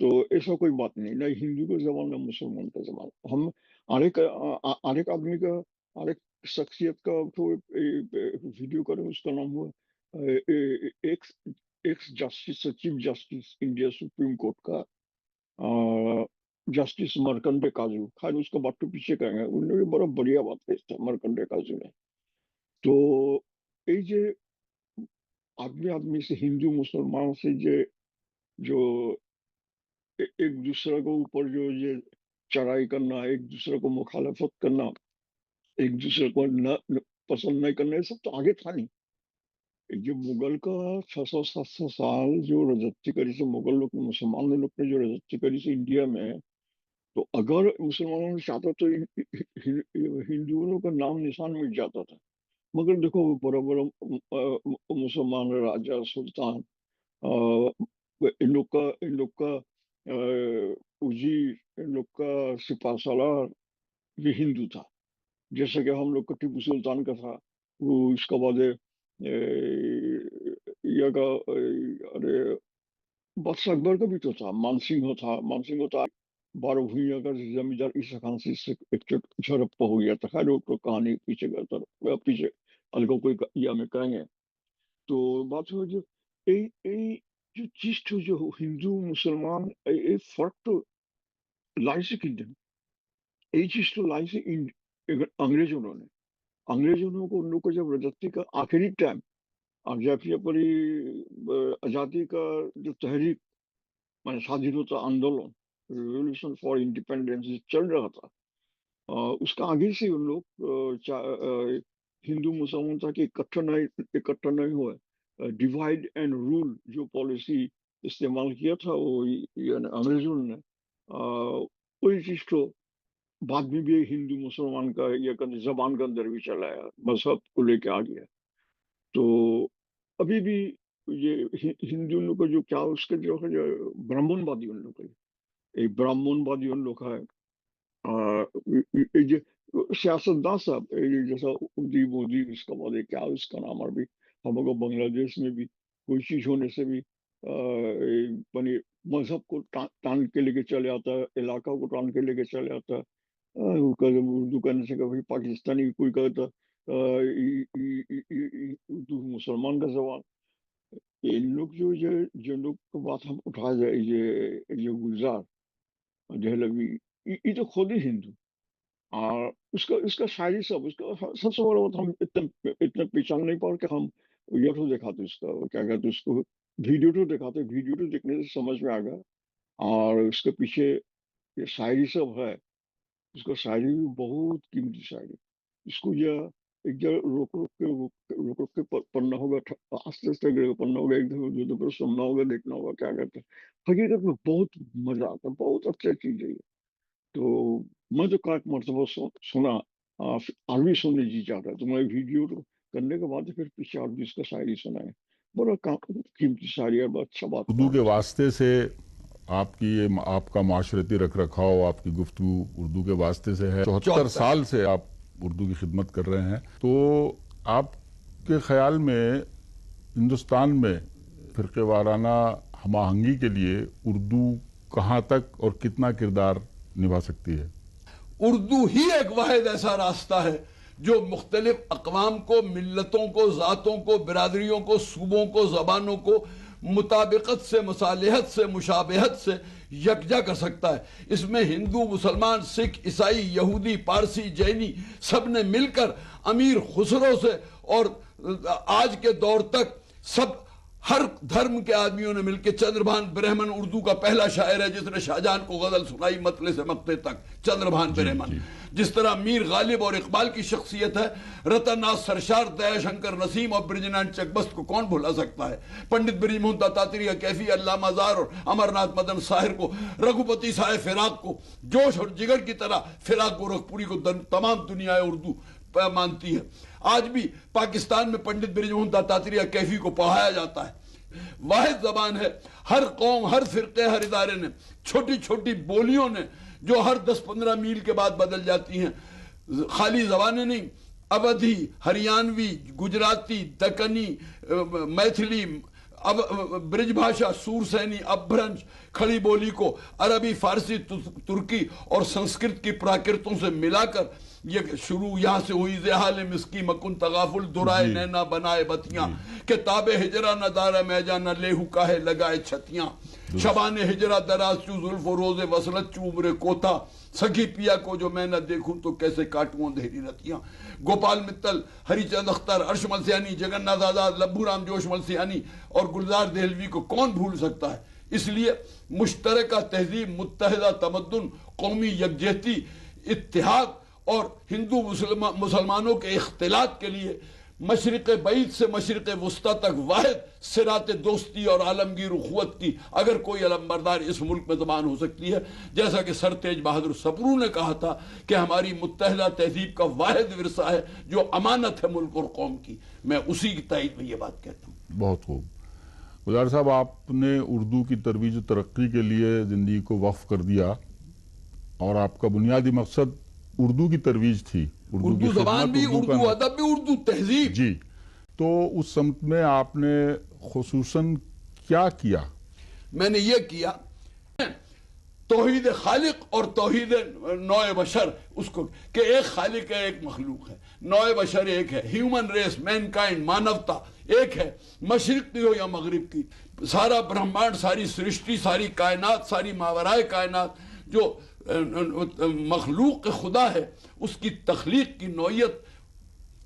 تو ایسا کوئی بات نہیں، نہ ہندو کا زبان نہ مسلمان کا زبان. ہم ہر ایک آدمی کا، ہر ایک شخصیت کا تو ویڈیو کریں. اس کا نام ہوا x justice, chief justice India supreme court کا جسٹس مرکنڈے کاجو. خیر اس کا بات تو پیچھے کریں گے. انہوں نے بڑا بڑھیا بات کہی مرکنڈے کاجو نے. تو یہ جو آدمی سے ہندو مسلمان سے جو ایک دوسرے کو اوپر جو یہ چڑھائی کرنا، ایک دوسرے کو مخالفت کرنا، ایک دوسرے کو پسند نہیں کرنا، یہ سب تو آگے تھا نہیں. جو مغل کا 600-700 سال جو رجتی کری سے مغل لوگ، مسلمان لوگ نے جو رجتی کری سے انڈیا میں، تو اگر مسلمانوں نے چاہتا تو ہندوؤں کا نام نشان مٹ جاتا تھا. مگر دیکھو بڑا بڑا مسلمان راجا سلطان، ان لوگ کا وزیر، ان لوگ کا سپاہ سالار یہ ہندو تھا. جیسا کہ ہم لوگ کا ٹیپو سلطان کا تھا. وہ اس کے بعد یہ کا ارے بادشاہ اکبر کا بھی تو تھا، مان سنگھ ہوتا 12 بھوئیاں کا زمیندار عیسیٰ خان سے ایک جھڑپ ہو گیا تھا. خیر وہ تو کہانی پیچھے الگو کوئی یا میں کہیں گے. تو بات ہو جو جو چیز تو جو ہندو مسلمان یہ فرق تو لائی سے کن یہ چیز تو لائی سے انگریزوں نے کو ان لوگ کو جب رجتی کا آخری ٹائم جب پری آزادی کا جو تحریک مانے سادھینتا آندولن، ریولیوشن فار انڈیپینڈنس چل رہا تھا، اس کا آگے سے ان لوگ ہندو مسلمان تھا کہ اکٹھا نہیں ہوئے. ڈیوائڈ اینڈ رول جو پالیسی استعمال کیا تھا وہ یعنی انگریزوں نے، وہی چیز تو بعد میں بھی ہندو مسلمان کا یہ زبان کے اندر بھی چلایا، مذہب کو لے کے آ گیا. تو ابھی بھی یہ ہندو لوگ کا جو کیا اس کے جو ہے برہمن وادی ان لوگ کا، ایک برہمن وادی ان لوگ ہے. سیاست داں صاحب جیسا مودی اس کا بعد کیا اس کا نام، اور بھی ہم لوگ بنگلہ دیش میں بھی کوئی چیز ہونے سے بھی بنی مذہب کو ٹان کے لے کے چلے آتا ہے، علاقہ کو ٹان کے لے کے چلے آتا ہے. اردو کرنے سے کبھی پاکستانی کوئی کہتا اردو مسلمان کا زبان. ان لوگ جو لوگ بات ہم اٹھائے جائے یہ گلزار دہلوی، یہ تو خود ہی ہندو. اور اس کا شاعری سب سے بڑا بات ہم اتنا پہچان نہیں پا کہ ہم یہ تو دکھاتے اس کا کیا کہتے اس کو ویڈیو تو دکھاتے، ویڈیو تو دیکھنے سے سمجھ میں آ گیا. اور اس کے پیچھے یہ شاعری سب ہے. اس کا شاعری بھی بہت قیمتی شاعری. اس کو ایک جگہ روک کے پڑھنا ہوگا، آستے آستے پڑھنا ہوگا، ایک دفعہ دو دفعہ سننا ہوگا، دیکھنا ہوگا کیا کہتے ہیں. حقیقت میں بہت مزہ آتا ہے، بہت اچھا چیز ہے یہ. تو میں تو ایک مرتبہ سنا، عربی سننے جی چاہتا ہے تو میں ویڈیو کرنے کے بعد پھر پیچھے عربی اس کا شاعری سنا ہے. بڑا قیمتی شاعری ہے، بہت اچھا بات اردو کے واسطے سے آپ کا معاشرتی رکھ رکھاؤ، آپ کی گفتگو اردو کے واسطے سے ہے. 74 سال سے آپ اردو کی خدمت کر رہے ہیں. تو آپ کے خیال میں ہندوستان میں فرقے وارانہ ہم آہنگی کے لیے اردو کہاں تک اور کتنا کردار نبھا سکتی ہے؟ اردو ہی ایک واحد ایسا راستہ ہے جو مختلف اقوام کو، ملتوں کو، ذاتوں کو، برادریوں کو، صوبوں کو، زبانوں کو مطابقت سے، مصالحت سے، مشابہت سے یکجا کر سکتا ہے. اس میں ہندو، مسلمان، سکھ، عیسائی، یہودی، پارسی، جینی سب نے مل کر امیر خسرو سے اور آج کے دور تک سب ہر دھرم کے آدمیوں نے مل کے، چندربھان برہمن اردو کا پہلا شاعر ہے جس نے شاہجہان کو غزل سنائی مطلع سے مقطع تک، چندربھان برہمن. جس طرح میر غالب اور اقبال کی شخصیت ہے، رتن ناتھ سرشار، دیا شنکر نسیم اور برجنان چکبست کو کون بھولا سکتا ہے. پنڈت برج موہن دتاتریہ کیفی، علامہ زار اور امرناتھ مدن ساحر کو، رگھوپتی سائے فراق کو، جوش اور جگر کی طرح فراق گورکھپوری کو تمام دنیا اردو مانتی ہے. آج بھی پاکستان میں پنڈت برج موہن دتاتریہ کیفی کو پڑھایا جاتا ہے. واحد زبان ہے. ہر قوم، ہر فرقے، ہر ادارے نے، چھوٹی چھوٹی بولیوں نے جو ہر 10-15 میل کے بعد بدل جاتی ہیں. خالی زبانیں نہیں، اودھی، ہریانوی، گجراتی، دکنی، میتھلی، اب برج بھاشا، سور سینی، اپبھرنش، کھڑی بولی کو عربی، فارسی، ترکی اور سنسکرت کی پراکرتوں سے ملا کر یہ شروع یہاں سے ہوئی۔ زحال مسکی مکن تغافل درائے نینا بنائے بتیاں، کتاب ہجرہ نہ دارہ میجا نہ لیہو کاہے لگائے چھتیاں، شبان ہجرہ دراز چو زلف و روز وصلت چو عمر کوتا، سگی پیا کو جو میں نہ دیکھوں تو کیسے کاٹوں اندھیری رتیاں۔ گوپال متل، ہری چند اختر، ارش ملسیانی، جگن ناتھ آزاد، لبھو رام جوش ملسیانی اور گلزار دہلوی کو کون بھول سکتا ہے؟ اس لیے مشترکہ تہذیب، متحدہ تمدن، قومی یکجہتی، اتحاد اور ہندو مسلمانوں کے اختلاط کے لیے مشرق بعید سے مشرق وسطی تک واحد صراط دوستی اور عالمگیر اخوت کی اگر کوئی علمبردار اس ملک میں زبان ہو سکتی ہے، جیسا کہ سر تیج بہادر سپرو نے کہا تھا کہ ہماری متحدہ تہذیب کا واحد ورثہ ہے جو امانت ہے ملک اور قوم کی، میں اسی کی تائید میں یہ بات کہتا ہوں۔ بہت خوب گلزار صاحب، آپ نے اردو کی ترویج و ترقی کے لیے زندگی کو وقف کر دیا اور آپ کا بنیادی مقصد اردو کی ترویج تھی، اردو زبان بھی، اردو ادب بھی، اردو تہذیب۔ جی، تو اس سمت میں آپ نے خصوصاً کیا کیا؟ میں نے یہ کیا توحید خالق اور توحید نوع بشر، اس کو کہ ایک خالق ہے، ایک مخلوق ہے، نوع بشر ایک ہے، ہیومن ریس، مین کائنڈ، مانوتا ایک ہے، مشرق کی ہو یا مغرب کی، سارا برہمانڈ، ساری سرشٹی، ساری کائنات، ساری ماورائے کائنات جو مخلوق خدا ہے، اس کی تخلیق کی نوعیت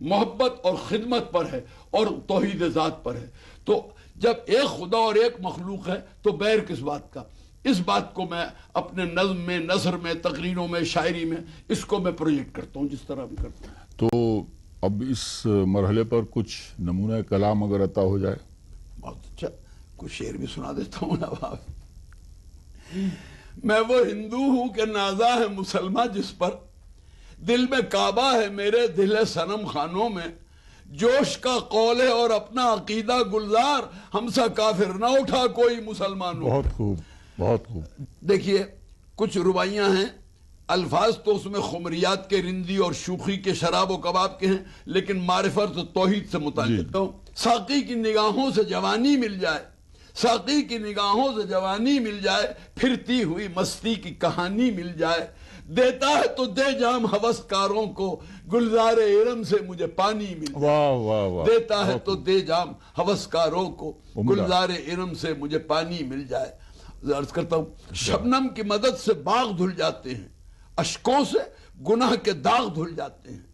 محبت اور خدمت پر ہے اور توحید ذات پر ہے۔ تو جب ایک خدا اور ایک مخلوق ہے تو بیر کس بات کا؟ اس بات کو میں اپنے نظم میں، نثر میں، تقریروں میں، شاعری میں اس کو میں پروجیکٹ کرتا ہوں جس طرح بھی کرتا ہوں۔ تو اب اس مرحلے پر کچھ نمونہ کلام اگر عطا ہو جائے؟ بہت اچھا، کچھ شعر بھی سنا دیتا ہوں نواب۔ میں وہ ہندو ہوں کہ نازا ہے مسلمہ جس پر، دل میں کعبہ ہے میرے دل ہے صنم خانوں میں، جوش کا قول ہے اور اپنا عقیدہ گلزار، ہم سا کافر نہ اٹھا کوئی مسلمانوں۔ بہت خوب، بہت خوب۔ دیکھیے کچھ رباعیاں ہیں، الفاظ تو اس میں خمریات کے، رندی اور شوخی کے، شراب و کباب کے ہیں، لیکن معرفت و توحید سے متعلق ہوں۔ ساقی کی نگاہوں سے جوانی مل جائے، ساقی کی نگاہوں سے جوانی مل جائے، پھرتی ہوئی مستی کی کہانی مل جائے، دیتا ہے تو دے جام ہوسکاروں کو، گلزار ارم سے مجھے پانی مل جائے۔ واہ واہ واہ، دیتا ہے تو دے جام ہوسکاروں کو، گلزار ارم سے مجھے پانی مل جائے۔ عرض کرتا ہوں، شبنم کی مدد سے باغ دھل جاتے ہیں، اشکوں سے گناہ کے داغ دھل جاتے ہیں،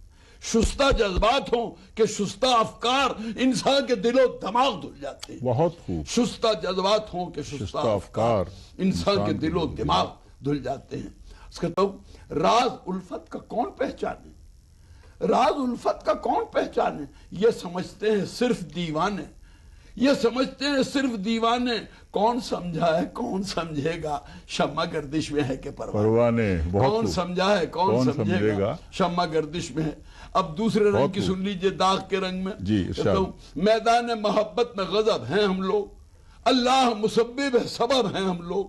شستہ جذبات ہوں کہ شستہ افکار، انسان کے دل و دماغ دھل جاتے ہیں۔ بہت خوب۔ شستہ جذبات ہوں کہ شستہ افکار، انسان کے دل و دماغ دھل جاتے ہیں۔ اس کہتا ہوں، راز الفت کا کون پہچانے، راز الفت کا کون پہچانے، یہ سمجھتے ہیں صرف دیوانے، یہ سمجھتے ہیں صرف دیوانے، کون سمجھا ہے کون سمجھے گا، شمع گردش میں ہے کہ پروانے، کون سمجھا ہے کون سمجھے گا، شمع گردش میں ہے۔ اب دوسرے رنگ کی سن لیجئے، داغ کے رنگ میں، جی میدان محبت میں غضب ہیں ہم لوگ، اللہ مسبب ہے سبب ہیں ہم لوگ،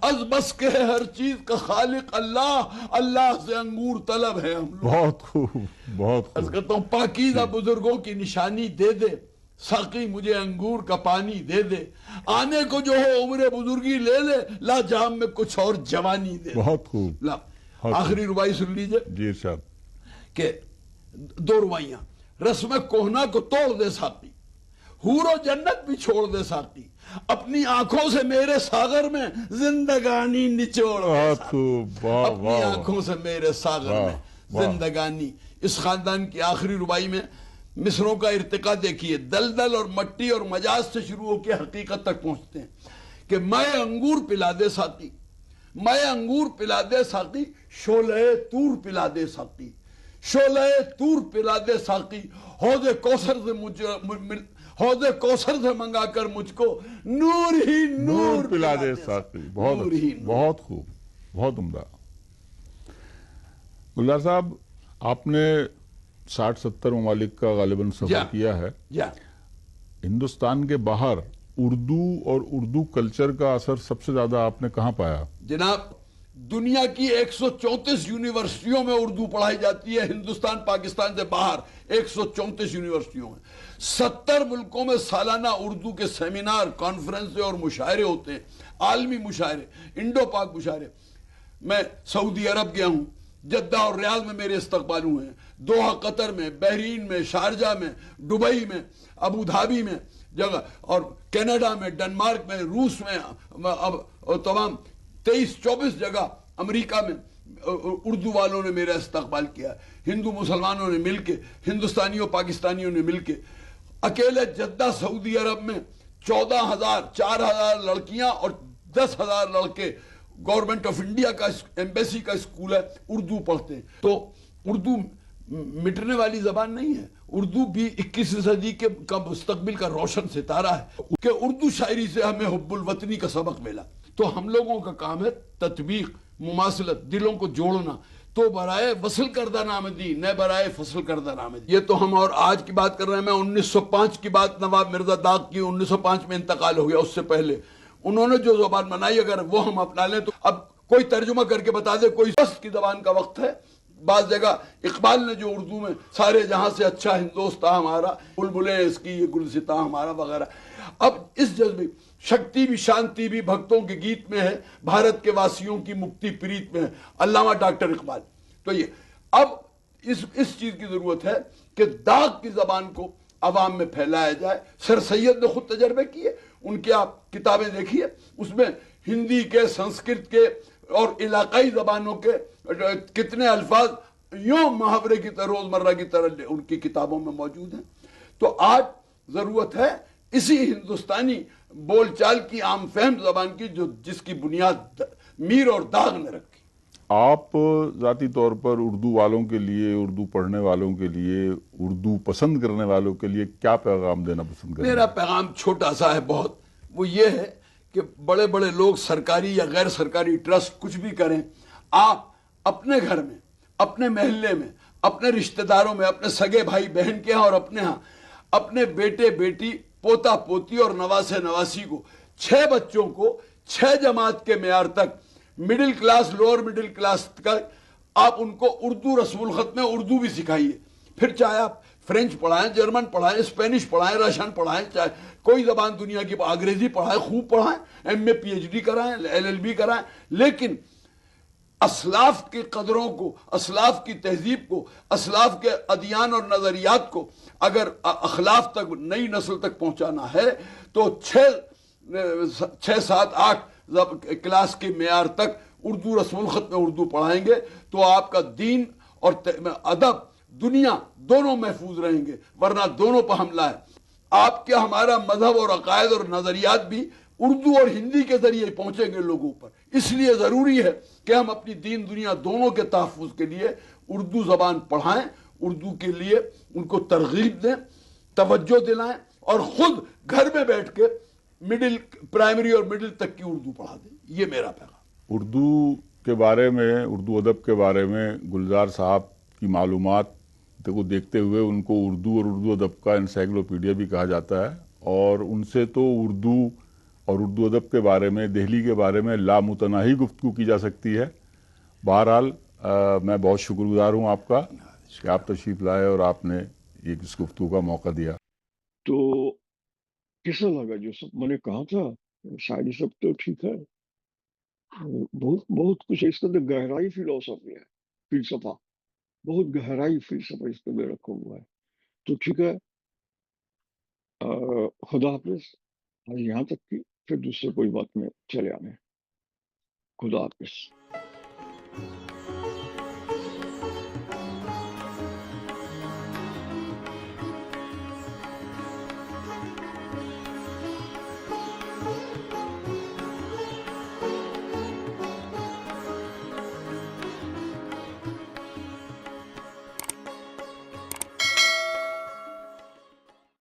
از بس کے ہے ہر چیز کا خالق اللہ، اللہ سے انگور طلب ہے ہم لوگ۔ بہت خوب، بہت خوب۔ کہتا ہوں، پاکیزہ بزرگوں کی نشانی دے دے، ساقی مجھے انگور کا پانی دے دے، آنے کو جو ہو عمر بزرگی لے لے، لا جام میں کچھ اور جوانی دے۔ بہت خوب۔ آخری ربائی سن لیجئے جی ارشاد۔ کہ دو ربائیاں، رسم کوہنا کو توڑ دے ساقی، حور و جنت بھی چھوڑ دے ساقی، اپنی آنکھوں سے میرے ساغر میں زندگانی نچوڑ دے ساقی، اپنی آنکھوں سے میرے ساغر میں زندگانی۔ اس خاندان کی آخری ربائی میں مصروں کا ارتقا دیکھیے، دلدل اور مٹی اور مجاز سے شروع ہو کے حقیقت تک پہنچتے ہیں کہ میں انگور پلا دے ساقی، میں انگور پلا دے ساقی، شعلہ طور پلا دے ساقی، شعلہ طور پلا دے ساقی، حوض کوثر سے منگا کر مجھ کو نور ہی نور پلا دے ساقی۔ بہت خوب، بہت عمدہ۔ گلزار صاحب، آپ نے 60-70 ممالک کا غالباً سفر کیا ہے۔ ہندوستان کے باہر اردو اور اردو کلچر کا اثر سب سے زیادہ آپ نے کہاں پایا؟ جناب، دنیا کی 134 یونیورسٹیوں میں اردو پڑھائی جاتی ہے، ہندوستان پاکستان سے باہر 134 یونیورسٹیوں میں، 70 ملکوں میں سالانہ اردو کے سیمینار، کانفرنس اور مشاعرے ہوتے ہیں، عالمی مشاعرے، انڈو پاک مشاعرے۔ میں سعودی عرب گیا ہوں، جدہ اور ریاض میں میرے استقبال ہوئے ہیں، دوحہ قطر میں، بحرین میں، شارجہ میں، دبئی میں، ابو دھابی میں جگہ، اور کینیڈا میں، ڈنمارک میں، روس میں، اب تمام 23-24 جگہ امریکہ میں اردو والوں نے میرا استقبال کیا، ہندو مسلمانوں نے مل کے، ہندوستانیوں پاکستانیوں نے مل کے۔ اکیلے جدہ سعودی عرب میں 4,000 لڑکیاں اور 10,000 لڑکے گورنمنٹ آف انڈیا کا ایمبیسی کا اسکول ہے، اردو پڑھتے ہیں۔ تو اردو مٹنے والی زبان نہیں ہے، اردو بھی 21ویں صدی کا مستقبل کا روشن ستارہ ہے کہ اردو شاعری سے ہمیں حب الوطنی کا سبق ملا۔ تو ہم لوگوں کا کام ہے تطبیق، مماثلت، دلوں کو جوڑنا، تو برائے وصل کردہ نامدی، نہ برائے فصل کردہ نامدی۔ یہ تو ہم اور آج کی بات کر رہے ہیں، میں 1905 کی بات نواب مرزا داغ کی، 1905 میں انتقال ہو گیا، اس سے پہلے انہوں نے جو زبان بنائی اگر وہ ہم اپنا لیں تو اب کوئی ترجمہ کر کے بتا دے، کوئی وصف کی زبان کا وقت ہے۔ بعض جگہ اقبال نے جو اردو میں سارے جہاں سے اچھا ہندوستاں ہمارا، بلبلیں اس کی یہ گلستاں ہمارا وغیرہ، اب اس جذبے شکتی بھی شانتی بھی بھکتوں کے گیت میں ہے، بھارت کے واسیوں کی مکتی پریت میں ہے، علامہ ڈاکٹر اقبال۔ تو یہ اب اس چیز کی ضرورت ہے کہ داغ کی زبان کو عوام میں پھیلایا جائے۔ سر سید نے خود تجربے کیے، ان کی آپ کتابیں دیکھیے، اس میں ہندی کے، سنسکرت کے اور علاقائی زبانوں کے کتنے الفاظ یوں محاورے کی طرح، روزمرہ کی طرح ان کی کتابوں میں موجود ہیں۔ تو آج ضرورت ہے اسی ہندوستانی بول چال کی، عام فہم زبان کی، جس کی بنیاد میر اور داغ نے رکھی۔ آپ ذاتی طور پر اردو والوں کے لیے، اردو پڑھنے والوں کے لیے، اردو پسند کرنے والوں کے لیے کیا پیغام دینا پسند کریں؟ میرا پیغام چھوٹا سا ہے بہت، وہ یہ ہے کہ بڑے بڑے لوگ سرکاری یا غیر سرکاری ٹرسٹ کچھ بھی کریں، آپ اپنے گھر میں، اپنے محلے میں، اپنے رشتہ داروں میں، اپنے سگے بھائی بہن کے ہاں اور اپنے ہاں، اپنے بیٹے بیٹی، پوتا پوتی اور نواسے نواسی کو، 6 بچوں کو 6 جماعت کے معیار تک، middle class, lower middle class کا، آپ ان کو اردو رسم الخط میں اردو بھی سکھائیے۔ پھر چاہے آپ فرینچ پڑھائیں، جرمن پڑھائیں، اسپینش پڑھائیں، رشین پڑھائیں، چاہے کوئی زبان دنیا کی، انگریزی پڑھائیں، خوب پڑھائیں، ایم اے پی ایچ ڈی کرائیں، LLB کرائیں، لیکن اسلاف کی قدروں کو، اسلاف کی تہذیب کو، اسلاف کے ادیان اور نظریات کو اگر اخلاف تک، نئی نسل تک پہنچانا ہے تو 6 7 8 کلاس کے معیار تک اردو رسم الخط میں اردو پڑھائیں گے تو آپ کا دین اور ادب، دنیا دونوں محفوظ رہیں گے، ورنہ دونوں پر حملہ ہے۔ آپ کے ہمارا مذہب اور عقائد اور نظریات بھی اردو اور ہندی کے ذریعے پہنچیں گے لوگوں پر، اس لیے ضروری ہے کہ ہم اپنی دین دنیا دونوں کے تحفظ کے لیے اردو زبان پڑھائیں، اردو کے لیے ان کو ترغیب دیں، توجہ دلائیں، اور خود گھر میں بیٹھ کے مڈل، پرائمری اور مڈل تک کی اردو پڑھا دیں۔ یہ میرا پیغام۔ اردو کے بارے میں، اردو ادب کے بارے میں گلزار صاحب کی معلومات کو دیکھتے ہوئے ان کو اردو اور اردو ادب کا انسائکلوپیڈیا بھی کہا جاتا ہے، اور ان سے تو اردو اور اردو ادب کے بارے میں، دہلی کے بارے میں لامتناہی گفتگو کی جا سکتی ہے۔ بہرحال میں بہت شکر گزار ہوں آپ کا کہ آپ تشریف لائے اور آپ نے یہ اس گفتگو کا موقع دیا۔ تو کیسا لگا جو سب میں نے کہا تھا؟ شاعری سب تو ٹھیک ہے، بہت بہت کچھ ہے اس کے اندر، گہرائی فلسفی ہے، فلسفہ، بہت گہرائی فلسفہ اس کے اندر رکھا ہوا ہے۔ تو ٹھیک ہے، خدا حافظ، یہاں تک کی، پھر دوسرے کوئی بات میں چلے آنے۔ خدا حافظ۔